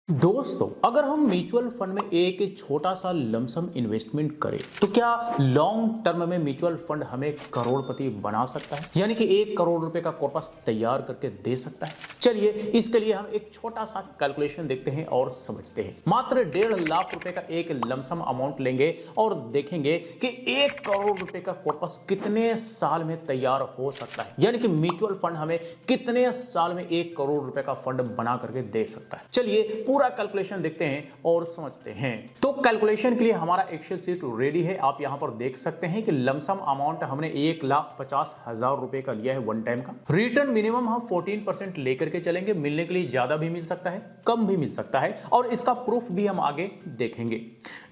दोस्तों, अगर हम म्यूचुअल फंड में एक छोटा सा लमसम इन्वेस्टमेंट करें तो क्या लॉन्ग टर्म में म्यूचुअल फंड हमें करोड़पति बना सकता है, यानी कि 1 करोड़ रुपए का कॉर्पस तैयार करके दे सकता है। चलिए इसके लिए हम एक छोटा सा कैलकुलेशन देखते हैं और समझते हैं। मात्र 1.5 लाख रुपए का एक लमसम अमाउंट लेंगे और देखेंगे कि 1 करोड़ रुपए का कॉर्पस कितने साल में तैयार हो सकता है, यानी कि म्यूचुअल फंड हमें कितने साल में 1 करोड़ रुपए का फंड बना करके दे सकता है। चलिए पूरा कैलकुलेशन देखते हैं और समझते हैं। तो कैलकुलेशन के लिए हमारा एक्सेल शीट रेडी है। आप यहां पर देख सकते हैं कि लमसम अमाउंट हमने 1,50,000 रुपए का लिया है वन टाइम का। रिटर्न मिनिमम हम 14% लेकर के चलेंगे। मिलने के लिए ज्यादा भी मिल सकता है, कम भी मिल सकता है, और इसका प्रूफ भी हम आगे देखेंगे।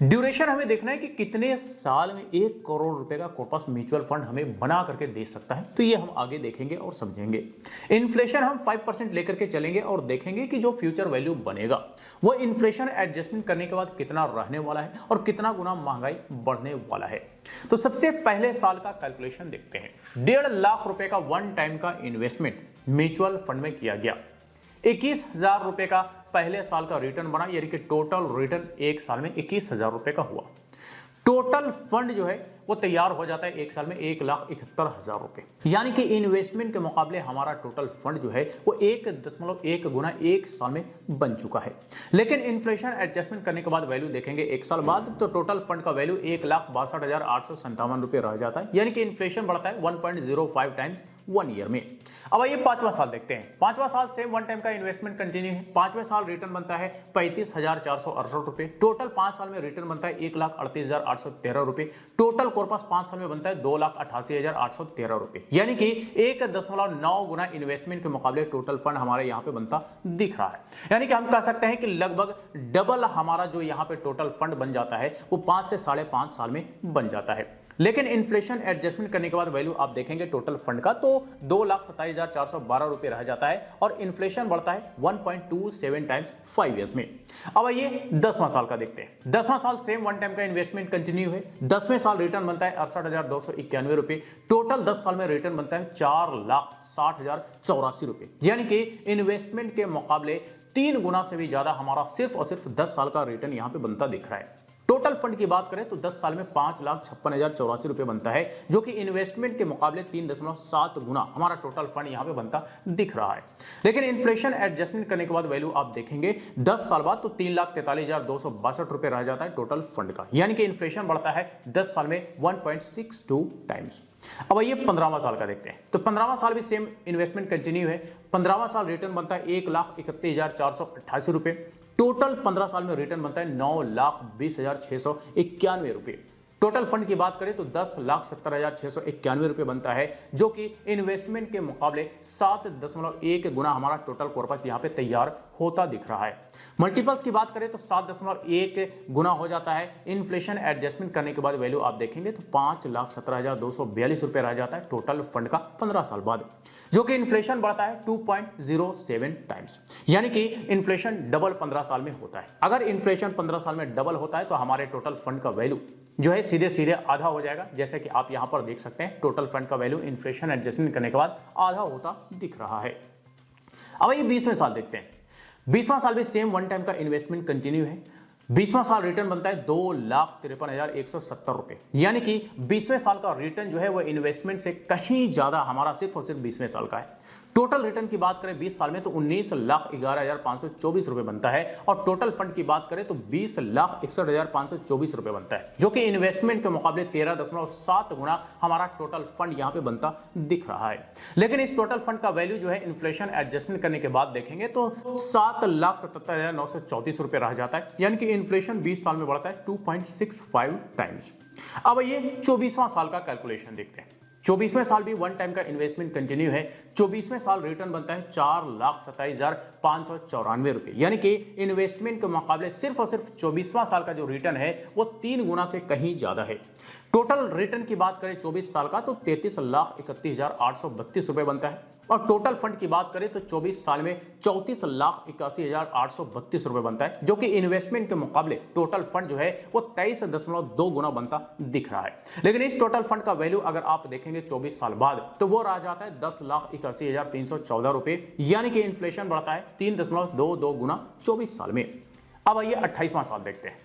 ड्यूरेशन हमें देखना है कि कितने साल में 1 करोड़ रुपए का कॉर्पस म्यूचुअल फंड हमें बना करके दे सकता है, तो ये हम आगे देखेंगे और समझेंगे। इन्फ्लेशन हम 5% लेकर के चलेंगे और देखेंगे कि जो फ्यूचर वैल्यू बनेगा वो इन्फ्लेशन एडजस्टमेंट करने के बाद कितना रहने वाला है और कितना गुना महंगाई बढ़ने वाला है। तो सबसे पहले साल का कैलकुलेशन देखते हैं। 1.5 लाख रुपए का वन टाइम का इन्वेस्टमेंट म्यूचुअल फंड में किया गया। 21,000 रुपए का पहले साल का रिटर्न बना, यानी कि टोटल रिटर्न एक साल में 21,000 रुपए का हुआ। टोटल फंड जो है वो तैयार हो जाता है एक साल में 1,71,000 रुपए, यानी कि इन्वेस्टमेंट के मुकाबले हमारा टोटल फंड जो है वो 1.1 गुना एक साल में बन चुका है। लेकिन इन्फ्लेशन एडजस्टमेंट करने के बाद वैल्यू देखेंगे एक साल बाद, तो टोटल फंड का वैल्यू 1,62,857 रुपए रह जाता है, यानी कि इन्फ्लेशन बढ़ता है 1.05 टाइम्स 1 ईयर में। अब आइए पांचवा साल देखते हैं। पांचवा साल सेम वन टाइम का इन्वेस्टमेंट कंटिन्यू है। पांचवें साल रिटर्न बनता है 35,468 रुपए। टोटल 5 साल में रिटर्न बनता है 1,38,813 रुपए। टोटल कॉर्पस 5 साल में बनता है 2,88,813 रुपए, यानी कि 1.9 गुना इन्वेस्टमेंट के मुकाबले टोटल फंड हमारे यहां पे बनता दिख रहा है। यानी कि हम कह सकते हैं कि लगभग डबल हमारा जो यहां पे टोटल फंड बन जाता है वो 5 से 5.5 साल में बन जाता है। लेकिन इन्फ्लेशन एडजस्टमेंट करने के बाद वैल्यू आप देखेंगे टोटल फंड का तो 2,27,412 रुपए रह जाता है, और इन्फ्लेशन बढ़ता है 1.27 टाइम्स 5 इयर्स में। अब आइए 10वां साल का देखते हैं। 10वां साल सेम वन टाइम का इन्वेस्टमेंट कंटिन्यू है। 10वें साल रिटर्न बनता है 68,291 रुपए। टोटल 10 साल में रिटर्न बनता है 4,60,084 रुपए, यानी कि इन्वेस्टमेंट के मुकाबले 3 गुना से भी ज्यादा हमारा सिर्फ और सिर्फ 10 साल का रिटर्न यहां पे बनता दिख रहा है। टोटल फंड की बात करें तो 10 साल में 5,56,084 रुपए बनता है, जो कि इन्वेस्टमेंट के मुकाबले 3.7 गुना हमारा टोटल फंड यहां पे बनता दिख रहा है। लेकिन इन्फ्लेशन एडजस्टमेंट करने के बाद वैल्यू आप देखेंगे 10 साल बाद तो 3,43,262 रुपए रह जाता है टोटल फंड का, यानी कि इन्फ्लेशन बढ़ता है 10 साल में 1.62 टाइम्स। अब आइए 15वां साल का देखते हैं। तो 15वां साल भी सेम इन्वेस्टमेंट कंटिन्यू है। 15वां साल रिटर्न बनता है 1,31,488 रुपए। टोटल 15 साल में रिटर्न बनता है 9,20,691 रुपए। टोटल फंड की बात करें तो 10,70,691 रुपए बनता है, जो कि इन्वेस्टमेंट के मुकाबले 7.1 गुना हमारा टोटल कॉर्पस यहां पे तैयार होता दिख रहा है। मल्टीपल्स की बात करें तो 7.1 गुना हो जाता है। इन्फ्लेशन एडजस्टमेंट करने के बाद वैल्यू आप देखेंगे तो 5,17,242 रुपए रह जाता है टोटल फंड का 15 साल बाद, जो कि इन्फ्लेशन बढ़ता है 2.07 टाइम्स, यानी कि इन्फ्लेशन डबल 15 साल में होता है। अगर इन्फ्लेशन 15 साल में डबल होता है तो हमारे टोटल फंड का वैल्यू जो है सीधे सीधे आधा हो जाएगा, जैसे कि आप यहां पर देख सकते हैं टोटल फंड का वैल्यू इन्फ्लेशन एडजस्टमेंट करने के बाद आधा होता दिख रहा है। अब ये 20वें साल देखते हैं। 20वां साल भी सेम वन टाइम का इन्वेस्टमेंट कंटिन्यू है। 20वां साल रिटर्न बनता है 2,53,170 रुपए, यानी कि 20वें साल का रिटर्न जो है वो इन्वेस्टमेंट से कहीं ज्यादा हमारा सिर्फ और सिर्फ 20वें साल का है। टोटल रिटर्न की बात करें 20 साल में तो 19,11,524 रुपए बनता है, और टोटल फंड की बात करें तो 20,61,524 रुपए बनता है, जो कि इन्वेस्टमेंट के मुकाबले 13.7 गुना हमारा टोटल फंड यहां पे बनता दिख रहा है। लेकिन इस टोटल फंड का वैल्यू जो है इन्फ्लेशन एडजस्टमेंट करने के बाद देखेंगे तो 7,77,934 रुपए रह जाता है, यानी कि इन्फ्लेशन 20 साल में बढ़ता है 2.65 टाइम्स। अब ये 24वां साल का कैलकुलेशन देखते हैं। 24वें साल भी वन टाइम का इन्वेस्टमेंट कंटिन्यू है। 24वें साल रिटर्न बनता है 4,27,594 रुपए, यानी कि इन्वेस्टमेंट के मुकाबले सिर्फ और सिर्फ 24वां साल का जो रिटर्न है वो 3 गुना से कहीं ज्यादा है। टोटल रिटर्न की बात करें 24 साल का तो 33,31,832 रुपए बनता है। और टोटल फंड की बात करें तो 24 साल में 34,81,832 रुपए बनता है, जो कि इन्वेस्टमेंट के मुकाबले टोटल फंड जो है वो 23.2 गुना बनता दिख रहा है। लेकिन इस टोटल फंड का वैल्यू अगर आप देखेंगे 24 साल बाद तो वो रह जाता है 10,81,314 रुपए, यानी कि इन्फ्लेशन बढ़ता है 3.22 गुना 24 साल में। अब आइए 28वां साल देखते हैं।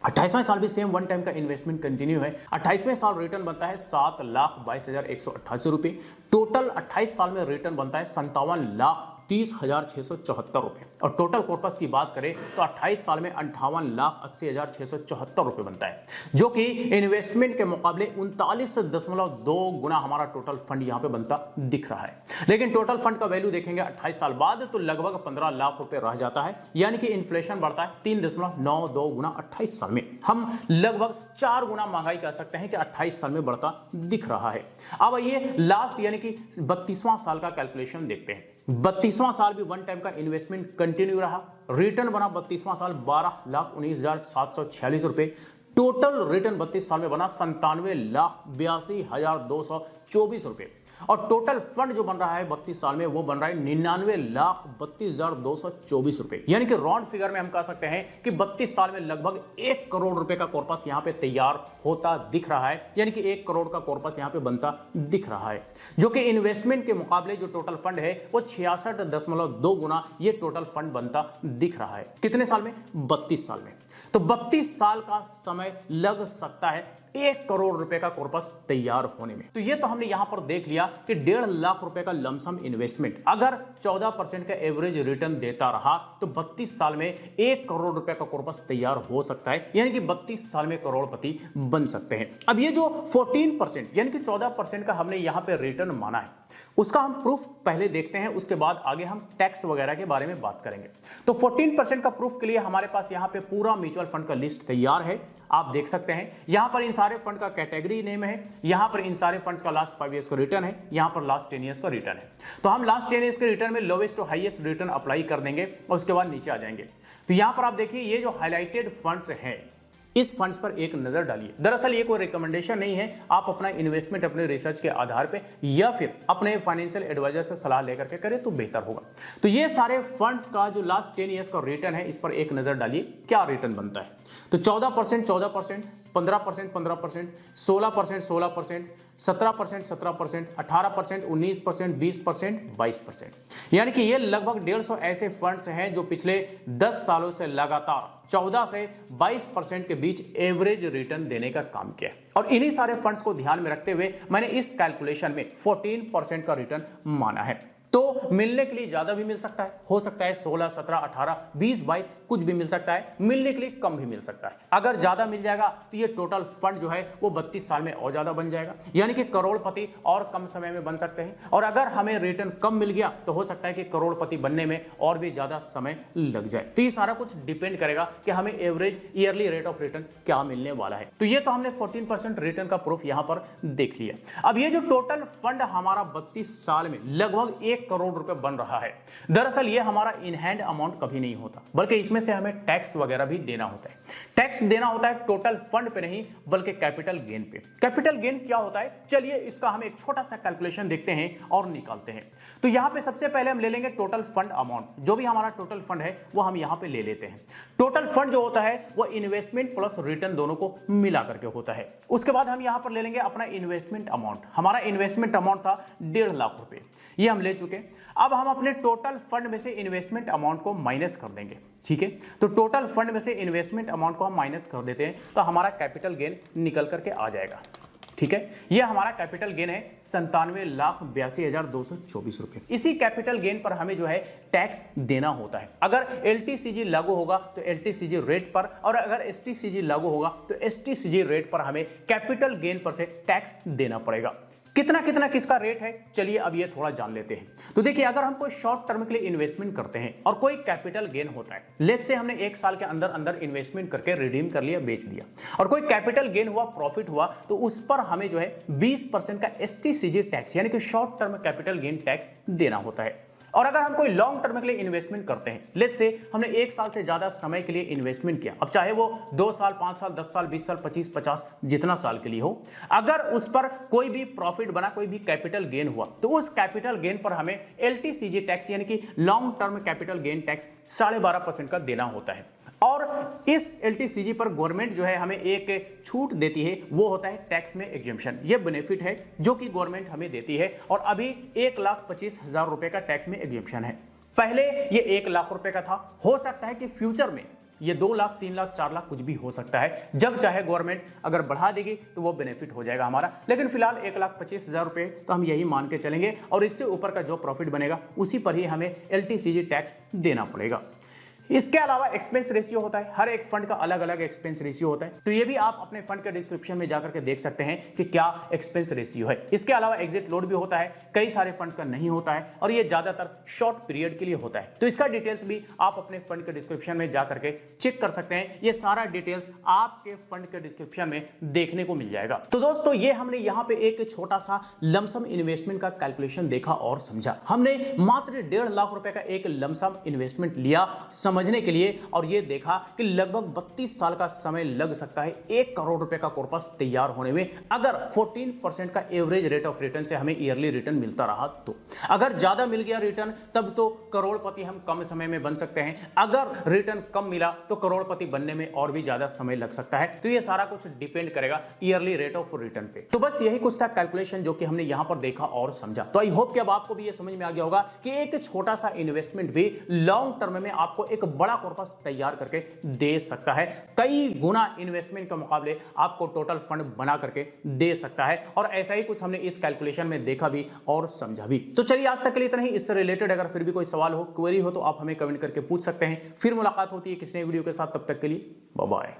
28वां साल भी सेम वन टाइम का इन्वेस्टमेंट कंटिन्यू है। 28वें साल रिटर्न बनता है 7,22,188 रुपए। टोटल 28 साल में रिटर्न बनता है 57,30,674 रुपए। और टोटल कॉर्पस की बात करें तो 28 साल में 58,80,674 रुपए बनता है, जो कि इन्वेस्टमेंट के मुकाबले 39.2 गुना हमारा टोटल फंड यहां पे बनता दिख रहा है। लेकिन टोटल फंड का वैल्यू देखेंगे 28 साल बाद तो लगभग 15 लाख रुपए रह जाता है, यानी कि इन्फ्लेशन बढ़ता है 3.92 गुना 28 साल में। हम लगभग 4 गुना महंगाई कह सकते हैं कि 28 साल में बढ़ता दिख रहा है। अब ये लास्ट यानी कि 32वां साल का कैलकुलेशन देखते हैं। 32वां साल भी वन टाइम का इन्वेस्टमेंट कंटिन्यू रहा। रिटर्न बना 32वां साल 12,19,746 रुपए। टोटल रिटर्न 32 साल में बना 97,82,224 रुपए। और टोटल फंड जो बन रहा है 32 साल में वो बन रहा है 99,32,224 रुपए, यानी कि राउंड फिगर में हम कह सकते हैं कि 32 साल में लगभग 1 करोड़ रुपए का कॉर्पस यहां पे तैयार होता दिख रहा है, यानी कि 1 करोड़ का कॉर्पस यहां पे बनता दिख रहा है, जो कि इन्वेस्टमेंट के मुकाबले जो टोटल फंड है वो 66.2 गुना ये टोटल फंड बनता दिख रहा है। कितने साल में? 32 साल में। तो 32 साल का समय लग सकता है 1 करोड़ रुपए का कॉर्पस तैयार होने में। तो ये तो हमने यहां पर देख लिया कि 1.5 लाख रुपए का लमसम इन्वेस्टमेंट अगर 14% का एवरेज रिटर्न देता रहा तो 32 साल में 1 करोड़ रुपए का कॉर्पस तैयार हो सकता है, यानी कि 32 साल में करोड़पति बन सकते हैं। अब ये जो 14% यानी कि 14% का हमने यहां पे रिटर्न माना है उसका हम प्रूफ पहले देखते हैं, उसके बाद आगे हम टैक्स वगैरह के बारे में बात करेंगे। तो 14% का प्रूफ के लिए हमारे पास यहां पे पूरा म्यूचुअल फंड का लिस्ट तैयार है, आप देख सकते हैं। यहां पर इन सारे फंड का कैटेगरी नेम है, यहां पर इन सारे फंड्स का लास्ट 5 ईयर्स का रिटर्न है, यहां पर लास्ट 10 ईयर्स का रिटर्न है। तो हम लास्ट 10 ईयर्स के रिटर्न में lowest to highest return apply कर देंगे और उसके बाद नीचे आ जाएंगे। तो यहां पर आप देखिए ये जो हाईलाइटेड फंड्स हैं इस फंड्स पर एक नजर डालिए। दरअसल ये कोई रिकमेंडेशन नहीं है, आप अपना इन्वेस्टमेंट अपने रिसर्च के आधार पे या फिर अपने फाइनेंशियल एडवाइजर से सलाह लेकर के करें तो बेहतर होगा। तो ये सारे फंड्स का जो लास्ट 10 ईयर्स का रिटर्न है इस पर एक नजर डालिए, क्या रिटर्न बनता है। तो 14%, 14%, 15%, 15%, 16%, 16%, 17%, 17%, 18%, 19%, 20%, 22%, यानी कि ये लगभग 150 ऐसे फंड्स हैं जो पिछले 10 सालों से लगातार 14 से 22% के बीच एवरेज रिटर्न देने का काम किया है। और इन्हीं सारे फंड्स को ध्यान में रखते हुए मैंने इस कैलकुलेशन में 14% का रिटर्न माना है। तो मिलने के लिए ज्यादा भी मिल सकता है, हो सकता है 16, 17, 18, 20, 22 कुछ भी मिल सकता है, मिलने के लिए कम भी मिल सकता है। अगर ज्यादा मिल जाएगा तो ये टोटल फंड जो है वो 32 साल में और ज्यादा बन जाएगा, यानी कि करोड़पति और कम समय में बन सकते हैं। और अगर हमें रिटर्न कम मिल गया तो हो सकता है कि करोड़पति बनने में और भी ज्यादा समय लग जाए। तो ये सारा कुछ डिपेंड करेगा कि हमें average yearly rate of return क्या मिलने वाला है। तो ये तो हमने 14% रिटर्न का प्रूफ यहां पर देख लिया। अब ये जो टोटल फंड हमारा 32 साल में लगभग 1 करोड़ रुपए बन रहा है, दरअसल ये हमारा इन हैंड अमाउंट कभी नहीं होता, बल्कि इसमें से हमें टैक्स वगैरह भी देना होता है। टैक्स देना होता है टोटल फंड पे नहीं बल्कि कैपिटल गेन पे। कैपिटल गेन क्या होता है, चलिए इसका हम एक छोटा सा कैलकुलेशन देखते हैं और निकालते हैं। तो यहां पे सबसे पहले हम ले लेंगे टोटल फंड अमाउंट, जो भी हमारा टोटल फंड है वो हम यहां पे ले लेते हैं। टोटल फंड जो होता है वो इन्वेस्टमेंट प्लस रिटर्न दोनों को मिला करके होता है। उसके बाद हम यहां पर ले लेंगे अपना इन्वेस्टमेंट अमाउंट। हमारा इन्वेस्टमेंट अमाउंट था 1.5 लाख रुपए, ये हम ले चुके। अब हम अपने टोटल फंड में से इन्वेस्टमेंट अमाउंट को माइनस कर देंगे, ठीक है। तो टोटल फंड में से इन्वेस्टमेंट अमाउंट को हम माइनस कर देते हैं तो हमारा कैपिटल गेन निकल करके आ जाएगा, ठीक है। ये हमारा कैपिटल गेन है 97,82,224 रुपए। इसी कैपिटल गेन पर हमें जो है टैक्स देना होता है। अगर एलटीसीजी लागू होगा तो एलटीसीजी रेट पर, और अगर एसटीसीजी लागू होगा तो एसटीसीजी रेट पर हमें कैपिटल गेन पर से टैक्स देना पड़ेगा। कितना कितना किसका रेट है, चलिए अब ये थोड़ा जान लेते हैं। तो देखिए, अगर हम कोई शॉर्ट टर्म के लिए इन्वेस्टमेंट करते हैं और कोई कैपिटल गेन होता है, लेट्स से हमने 1 साल के अंदर अंदर इन्वेस्टमेंट करके रिडीम कर लिया, बेच दिया, और कोई कैपिटल गेन हुआ, प्रॉफिट हुआ, तो उस पर हमें जो है 20% का एसटीसीजी टैक्स यानी कि short term capital gain tax देना होता है। और अगर हम कोई लॉन्ग टर्म के लिए इन्वेस्टमेंट करते हैं, लेट्स से हमने 1 साल से ज्यादा समय के लिए इन्वेस्टमेंट किया, अब चाहे वो 2 साल, 5 साल, 10 साल, 20 साल, 25, 50 जितना साल के लिए हो, अगर उस पर कोई भी प्रॉफिट बना, कोई भी कैपिटल गेन हुआ, तो उस कैपिटल गेन पर हमें एलटीसीजी टैक्स यानी कि long term capital gain tax 12.5% का देना होता है। और इस एलटीसीजी पर गवर्नमेंट जो है हमें एक छूट देती है, वो होता है टैक्स में एग्जेम्पशन। ये बेनिफिट है जो कि गवर्नमेंट हमें देती है और अभी 1,25,000 रुपए का टैक्स में एग्जेम्पशन है। पहले ये 1 लाख रुपए का था, हो सकता है कि फ्यूचर में ये 2 लाख, 3 लाख, 4 लाख कुछ भी हो सकता है। जब चाहे गवर्नमेंट अगर बढ़ा देगी तो वो बेनिफिट हो जाएगा हमारा, लेकिन फिलहाल 1,25,000 रुपए तो हम यही मान के चलेंगे और इससे ऊपर का जो प्रॉफिट बनेगा उसी पर ही हमें एलटीसीजी टैक्स देना पड़ेगा। इसके अलावा एक्सपेंस रेशियो होता है, हर एक फंड का अलग अलग एक्सपेंस रेशियो होता है, तो ये भी आप अपने फंड के डिस्क्रिप्शन में जाकर के देख सकते हैं कि क्या एक्सपेंस रेशियो है। इसके अलावा एग्जिट लोड भी होता है, कई सारे फंड्स का नहीं होता है और ये ज्यादातर शॉर्ट पीरियड के लिए होता है, तो इसका डिटेल्स भी आप अपने फंड के डिस्क्रिप्शन में जाकर के चेक कर सकते हैं। ये सारा डिटेल्स आपके फंड के डिस्क्रिप्शन में देखने को मिल जाएगा। तो दोस्तों ये हमने यहाँ पे एक छोटा सा लमसम इन्वेस्टमेंट का कैलकुलेशन देखा और समझा। हमने मात्र 1.5 लाख रुपए का एक लमसम इन्वेस्टमेंट लिया समझने के लिए और यह देखा कि लगभग 32 साल का समय लग सकता है 1 करोड़ रुपए का कॉर्पस तैयार होने में, अगर 14% का एवरेज रेट ऑफ रिटर्न से हमें ईयरली रिटर्न मिलता रहा तो। अगर ज्यादा मिल गया रिटर्न तब तो करोड़पति हम कम समय में बन सकते हैं, अगर रिटर्न कम मिला तो करोड़पति बनने में और भी ज्यादा समय लग सकता है। तो ये सारा कुछ डिपेंड करेगा ईयरली रेट ऑफ रिटर्न पे। तो बस यही कुछ था कैलकुलेशन जो कि हमने यहां पर देखा और समझा। तो आई होप कि अब आपको भी ये समझ में आ गया होगा कि एक छोटा सा इन्वेस्टमेंट भी लॉन्ग टर्म में आपको एक बड़ा कॉर्पस तैयार करके दे सकता है, कई गुना इन्वेस्टमेंट के मुकाबले आपको टोटल फंड बना करके दे सकता है। और ऐसा ही कुछ हमने इस कैलकुलेशन में देखा भी और समझा भी। तो चलिए आज तक के लिए इतना ही। इससे रिलेटेड अगर फिर भी कोई सवाल हो, क्वेरी हो तो आप हमें कमेंट करके पूछ सकते हैं। फिर मुलाकात होती है किसी नए वीडियो के साथ, तब तक के लिए बाय बाय।